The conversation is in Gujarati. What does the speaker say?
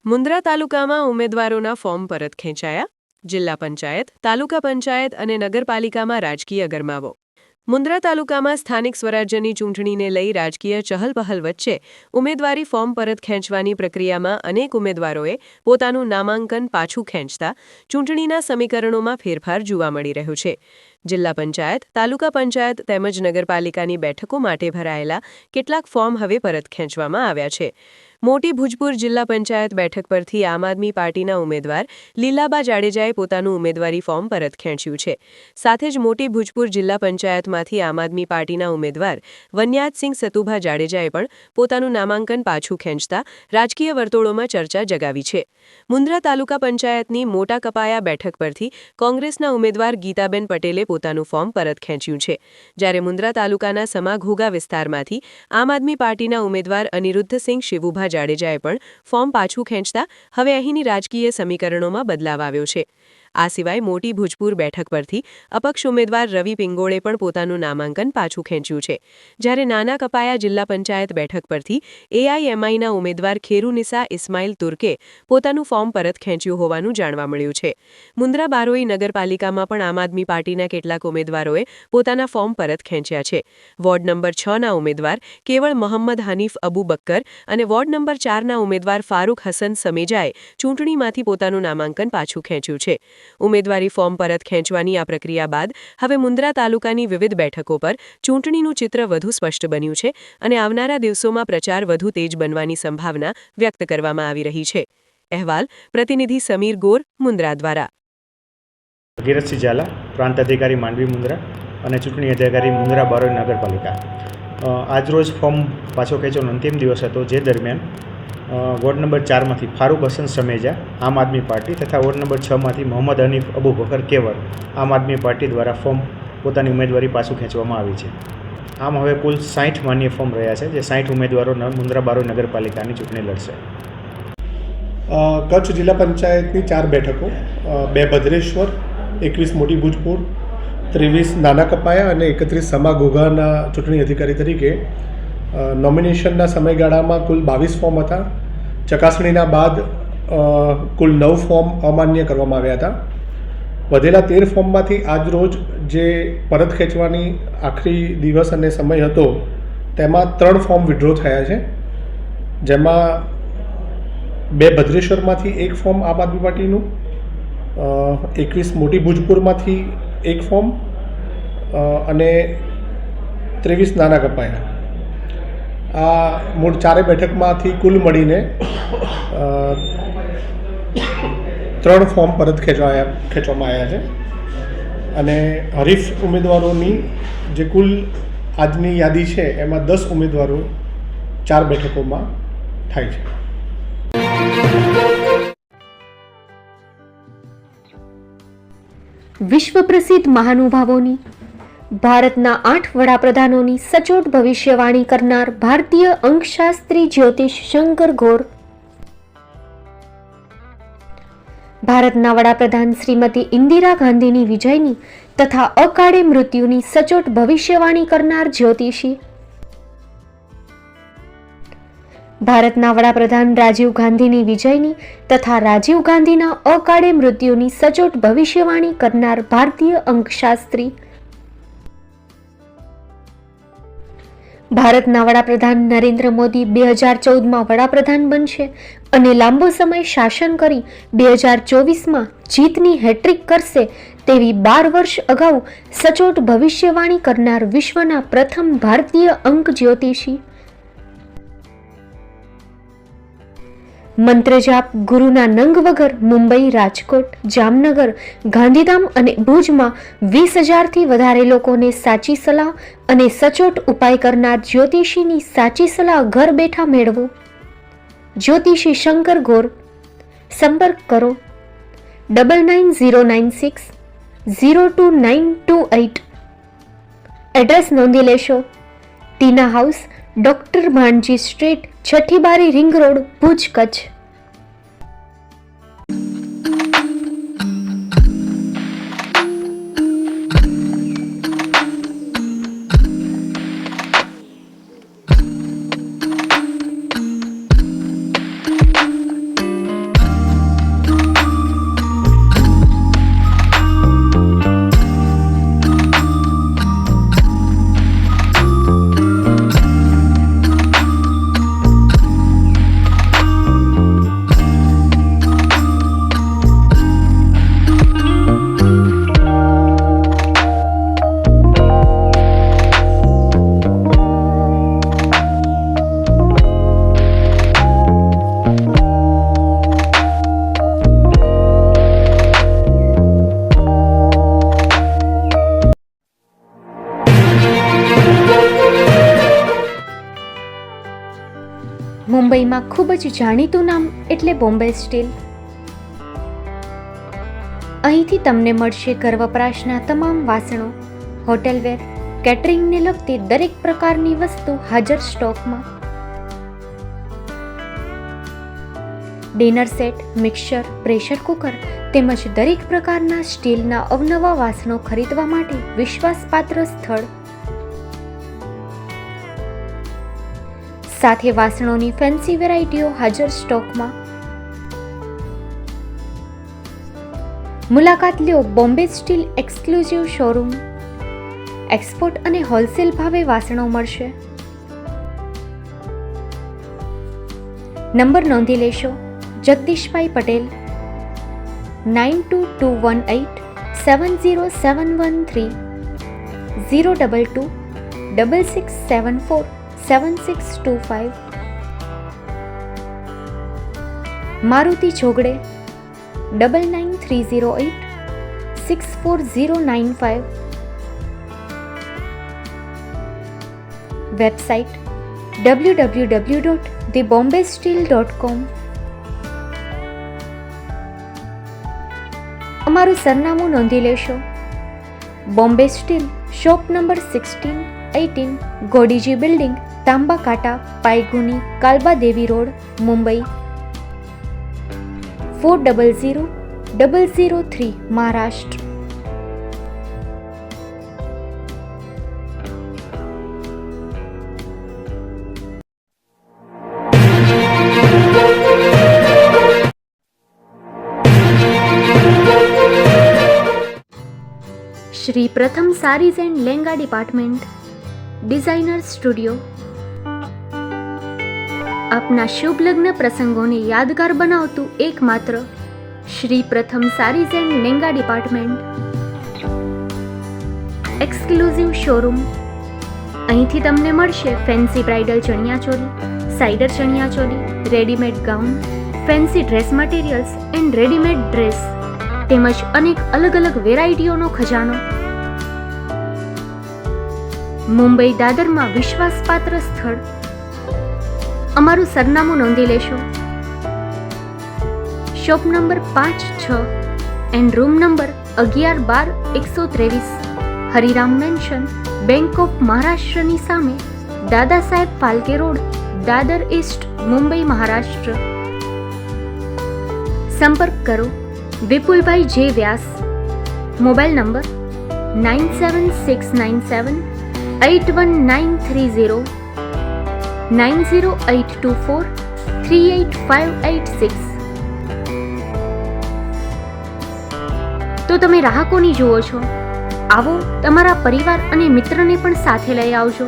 મુન્દ્રા તાલુકામાં ઉમેદવારોના ફોર્મ પરત ખેંચાયા. જિલ્લા પંચાયત, તાલુકા પંચાયત અને નગરપાલિકામાં રાજકીય ગરમાવો. મુન્દ્રા તાલુકામાં સ્થાનિક સ્વરાજ્યની ચૂંટણીને લઈ રાજકીય ચહલપહલ વચ્ચે ઉમેદવારી ફોર્મ પરત ખેંચવાની પ્રક્રિયામાં અનેક ઉમેદવારોએ પોતાનું નામાંકન પાછું ખેંચતા ચૂંટણીના સમીકરણોમાં ફેરફાર જોવા મળી રહ્યો છે. જિલ્લા પંચાયત, તાલુકા પંચાયત તેમજ નગરપાલિકાની બેઠકો માટે ભરાયેલા કેટલાક ફોર્મ હવે પરત ખેંચવામાં આવ્યા છે. મોટી ભુજપુર જિલ્લા પંચાયત બેઠક પરથી આમ આદમી પાર્ટીના ઉમેદવાર લીલાબા જાડેજાએ પોતાનું ઉમેદવારી ફોર્મ પરત ખેંચ્યું છે. સાથે જ મોટી ભુજપુર જિલ્લા પંચાયતમાંથી આમ આદમી પાર્ટીના ઉમેદવાર વનયાજસિંહ સતુભા જાડેજાએ પણ પોતાનું નામાંકન પાછું ખેંચતા રાજકીય વર્તુળોમાં ચર્ચા જગાવી છે. મુન્દ્રા તાલુકા પંચાયતની મોટા કપાયા બેઠક પરથી કોંગ્રેસના ઉમેદવાર ગીતાબેન પટેલે પોતાનું ફોર્મ પરત ખેંચ્યું છે. જ્યારે મુન્દ્રા તાલુકાના સમાઘોગા વિસ્તારમાંથી આમ આદમી પાર્ટીના ઉમેદવાર અનિરુદ્ધસિંહ શિવુભા જાડેજાએ પણ ફોર્મ પાછું ખેંચતા હવે અહીંની રાજકીય સમીકરણોમાં બદલાવ આવ્યો છે. આ સિવાય મોટી ભુજપુર બેઠક પરથી અપક્ષ ઉમેદવાર રવિ પિંગોળે પણ પોતાનું નામાંકન પાછું ખેંચ્યું છે. જ્યારે નાના કપાયા જિલ્લા પંચાયત બેઠક પરથી એઆઈએમઆઈના ઉમેદવાર ખેરુનિસા ઇસ્માઇલ તુર્કે પોતાનું ફોર્મ પરત ખેંચ્યું હોવાનું જાણવા મળ્યું છે. મુન્દ્રા બારોઈ નગરપાલિકામાં પણ આમ આદમી પાર્ટીના કેટલાક ઉમેદવારોએ પોતાના ફોર્મ પરત ખેંચ્યા છે. વોર્ડ નંબર 6ના ઉમેદવાર કેવળ મોહમ્મદ હનીફ અબુ બક્કર અને વોર્ડ નંબર 4ના ઉમેદવાર ફારૂક હસન સમેજાએ ચૂંટણીમાંથી પોતાનું નામાંકન પાછું ખેંચ્યું છે. ઉમેદવારી ફોર્મ પરત ખેંચવાની આ પ્રક્રિયા બાદ હવે મુન્દ્રા તાલુકાની વિવિધ બેઠકો પર ચૂંટણીનું ચિત્ર વધુ સ્પષ્ટ બન્યું છે અને આવનારા દિવસોમાં પ્રચાર વધુ તેજ બનવાની સંભાવના વ્યક્ત કરવામાં આવી રહી છે. અહેવાલ પ્રતિનિધિ સમીર ગોર, મુન્દ્રા દ્વારા. ભગીરથસિંહ ઝાલા, પ્રાંત અધિકારી માંડવી મુન્દ્રા અને ચૂંટણી અધિકારી મુન્દ્રા બારોઈ નગરપાલિકા. આજરોજ ફોર્મ પાછો ખેંચવાનો અંતિમ દિવસ હતો, જે દરમિયાન વોર્ડ નંબર 4માંથી ફારૂક હસન સમેજા આમ આદમી પાર્ટી તથા વોર્ડ નંબર 6માંથી મોહમ્મદ હનીફ અબુ બકર કેવળ આમ આદમી પાર્ટી દ્વારા ફોર્મ પોતાની ઉમેદવારી પાછું ખેંચવામાં આવી છે. આમ હવે કુલ 60 માન્ય ફોર્મ રહ્યા છે, જે 60 ઉમેદવારો મુન્દ્રા બારોઈ નગરપાલિકાની ચૂંટણી લડશે. કચ્છ જિલ્લા પંચાયતની 4 બેઠકો, 2 ભદ્રેશ્વર, 21 મોટી ભુજપુર, 23 નાના કપાયા અને 31 સમાઘોઘાના ચૂંટણી અધિકારી તરીકે નોમિનેશનના સમયગાળામાં કુલ 22 ફોર્મ હતા. ચકાસણીના બાદ કુલ 9 ફોર્મ અમાન્ય કરવામાં આવ્યા હતા. વધેલા 13 ફોર્મમાંથી આજરોજ જે પરત ખેંચવાની આખરી દિવસ અને સમય હતો, તેમાં 3 ફોર્મ વિડ્રો થયા છે. જેમાં 2 ભદ્રેશ્વરમાંથી 1 ફોર્મ આમ આદમી પાર્ટીનું, 21 મોટી ભુજપુરમાંથી 1 ફોર્મ અને 23 નાના કપાયા. આ મૂળ 4 બેઠકમાંથી કુલ મળીને 3 ફોર્મ પરત ખેંચવામાં આવ્યા છે અને હરીફ ઉમેદવારોની જે કુલ આજની યાદી છે, એમાં 10 ઉમેદવારો 4 બેઠકોમાં થાય છે. વિશ્વ પ્રસિદ્ધ મહાનુભાવોની, ભારતના 8 વડાપ્રધાનોની સચોટ ભવિષ્યવાણી કરનાર ભારતીય અંકશાસ્ત્રી જ્યોતિષ શંકર ગોર, ભારતના વડાપ્રધાન શ્રીમતી ઇન્દિરા ગાંધીની વિજયની તથા અકાળે મૃત્યુની સચોટ ભવિષ્યવાણી કરનાર જ્યોતિષી, ભારતના વડાપ્રધાન રાજીવ ગાંધીની વિજયની તથા રાજીવ ગાંધીના અકાળે મૃત્યુની સચોટ ભવિષ્યવાણી કરનાર ભારતીય અંકશાસ્ત્રી, ભારતના વડાપ્રધાન નરેન્દ્ર મોદી 2014માં વડાપ્રધાન બનશે અને લાંબો સમય શાસન કરી 2024માં જીતની હેટ્રિક કરશે તેવી 12 વર્ષ અગાઉ સચોટ ભવિષ્યવાણી કરનાર વિશ્વના પ્રથમ ભારતીય અંક જ્યોતિષી, મંત્રજાપ ગુરુના નંગ વગર મુંબઈ, રાજકોટ, જામનગર, ગાંધીધામ અને ભુજમાં 20,000થી વધારે લોકોને સાચી સલાહ અને સચોટ ઉપાય કરનાર જ્યોતિષીની સાચી સલાહ ઘર બેઠા મેળવો. જ્યોતિષી શંકર ગોર. સંપર્ક કરો 9909602928. એડ્રેસ નોંધી લેશો: ટીના હાઉસ, ડોક્ટર ભાણજી સ્ટ્રીટ, છઠ્ઠી બારી, રિંગ રોડ, ભુજ, કચ્છ. મુંબઈમાં ખૂબ જ જાણીતું નામ એટલે બોમ્બે સ્ટીલ. અહીંથી તમને મળશે ઘર વપરાશના તમામ વાસણો, હોટેલવેર, કેટરિંગને લગતી દરેક પ્રકારની વસ્તુ હાજર સ્ટોકમાં. Dinner set, mixer, pressure cooker તેમજ દરેક પ્રકારના સ્ટીલના અવનવા વાસણો ખરીદવા માટે વિશ્વાસપાત્ર સ્થળ. સાથે વાસણોની ફેન્સી વેરાયટીઓ હાજર સ્ટોકમાં. મુલાકાત લ્યો Bombay steel exclusive showroom. Export અને હોલસેલ ભાવે વાસણો મળશે. નંબર નોંધી લેશો. જગદીશભાઈ પટેલ, 9221870713, 022 6674 7625. મારુતિ જોગડે, 9930864095. Website www.thebombasteel.com. અમારું સરનામું નોંધી લેશો. Bombay steel, shop number 16-18, Godiji building, Tamba Kanta, Pydhonie, Kalba Devi road, Mumbai 400003, Maharashtra. Shri Pratham Sarees and Lenga department, designer studio. આપના શુભ લગ્ન પ્રસંગોને યાદગાર બનાવતું એકમાત્ર Shri Pratham Sarees and Lenga department, exclusive showroom. અહીંથી તમને મળશે fancy bridal chaniya choli, cider chaniya choli, readymade gown, fancy dress materials and readymade dress તેમજ અનેક અલગ અલગ વેરાયટીઓનો ખજાનો. મુંબઈ દાદરમાં વિશ્વાસપાત્ર સ્થળ. અમારું સરનામું નોંધી લેશો. Shop number 5-6 and room number 11-12-123, Hariram mansion, bank of મહારાષ્ટ્રની સામે, દાદા સાહેબ ફાલ્કે રોડ, દાદર ઈસ્ટ, મુંબઈ, મહારાષ્ટ્ર. સંપર્ક કરો વિપુલભાઈ જે વ્યાસ. Mobile number 9769781930, 9082438586. તો તમે રાહ કોની જુઓ છો? આવો, તમારા પરિવાર અને મિત્રને પણ સાથે લઈ આવજો.